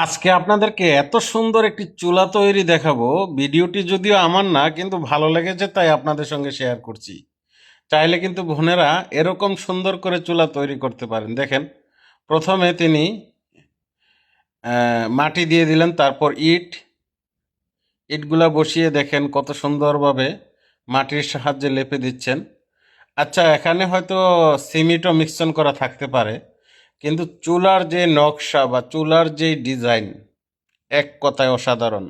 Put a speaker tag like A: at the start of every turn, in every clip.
A: আজকে আপনাদেরকে এত সুন্দর একটি চুলা তৈরি দেখাবো। ভিডিওটি যদিও আমার না, কিন্তু ভালো লেগেছে তাই আপনাদের সঙ্গে শেয়ার করছি। চাইলে কিন্তু বোনেরা এরকম সুন্দর করে চুলা তৈরি করতে পারেন। দেখেন, প্রথমে তিনি মাটি দিয়ে দিলেন, তারপর ইটগুলা বসিয়ে দেখেন কত সুন্দরভাবে মাটির সাহায্যে লেপে দিচ্ছেন। আচ্ছা, এখানে হয়তো সিমেন্টও মিশ্রণ করা থাকতে পারে, কিন্তু চুলার যে নকশা বা চুলার যে ডিজাইন, এক কথায় অসাধারণ।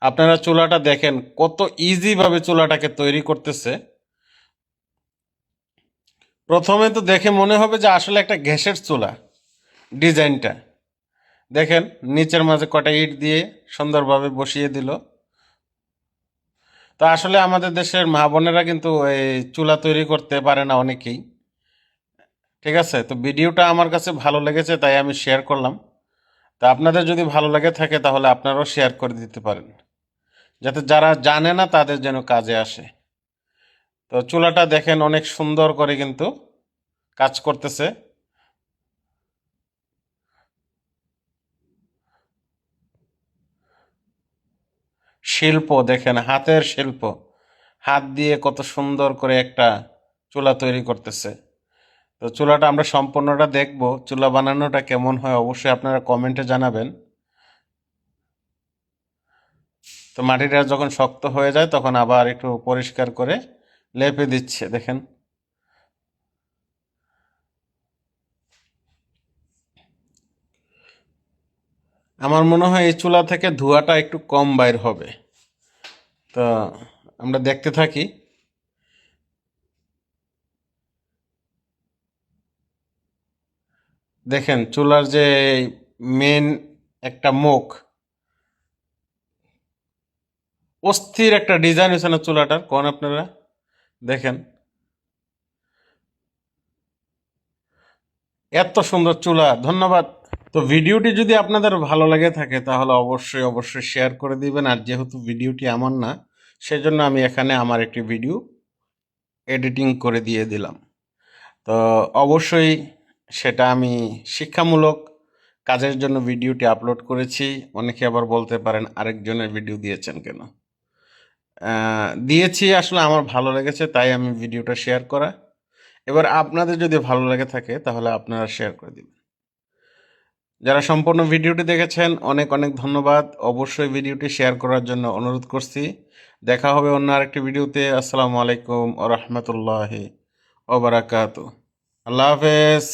A: আপনারা চুলাটা দেখেন কত ইজিভাবে চুলাটাকে তৈরি করতেছে। প্রথমে তো দেখে মনে হবে যে আসলে একটা গ্যাসের চুলা। ডিজাইনটা দেখেন, নিচের মাঝে কটা ইট দিয়ে সুন্দরভাবে বসিয়ে দিল। তো আসলে আমাদের দেশের মা বোনেরা কিন্তু এই চুলা তৈরি করতে পারে না অনেকেই। ঠিক আছে, তো ভিডিওটা আমার কাছে ভালো লেগেছে তাই আমি শেয়ার করলাম। তা আপনাদের যদি ভালো লেগে থাকে তাহলে আপনারাও শেয়ার করে দিতে পারেন, যাতে যারা জানে না তাদের যেন কাজে আসে। তো চুলাটা দেখেন অনেক সুন্দর করে কিন্তু কাজ করতেছে। শিল্প দেখেন, হাতের শিল্প। হাত দিয়ে কত সুন্দর করে একটা চুলা তৈরি করতেছে। তো চুলাটা আমরা সম্পূর্ণটা দেখব, চুলা বানানোটা কেমন হয় অবশ্যই আপনারা কমেন্টে জানাবেন। তো মাটিটা যখন শক্ত হয়ে যায় তখন আবার একটু পরিষ্কার করে লেপে দিচ্ছে দেখেন। আমার মনে হয় এই চুলা থেকে ধোঁয়াটা একটু কম বাইর হবে। তো আমরা দেখতে থাকি। দেখেন চুলার যে মেন একটা মুখ, অস্থির একটা ডিজাইন হয়েছে না চুলাটার, কোন আপনারা দেখেন এত সুন্দর চুলা। ধন্যবাদ। তো ভিডিওটি যদি আপনাদের ভালো লেগে থাকে তাহলে অবশ্যই অবশ্যই শেয়ার করে দিবেন। আর যেহেতু ভিডিওটি আমার না, সেজন্য আমি এখানে আমার একটি ভিডিও এডিটিং করে দিয়ে দিলাম। তো অবশ্যই সেটা আমি শিক্ষামূলক কাজের জন্য ভিডিওটি আপলোড করেছি। অনেকে আবার বলতে পারেন আরেকজনের ভিডিও দিয়েছেন কেন। দিয়েছি আসলে আমার ভালো লেগেছে তাই আমি ভিডিওটা শেয়ার করা। এবার আপনাদের যদি ভালো লেগে থাকে তাহলে আপনারা শেয়ার করে দিবেন। যারা সম্পূর্ণ ভিডিওটি দেখেছেন অনেক অনেক ধন্যবাদ। অবশ্যই ভিডিওটি শেয়ার করার জন্য অনুরোধ করছি। দেখা হবে অন্য আরেকটি ভিডিওতে। আসসালামু আলাইকুম ওয়া রাহমাতুল্লাহি ওয়া বারাকাতুহু। আল্লাহ হাফেজ।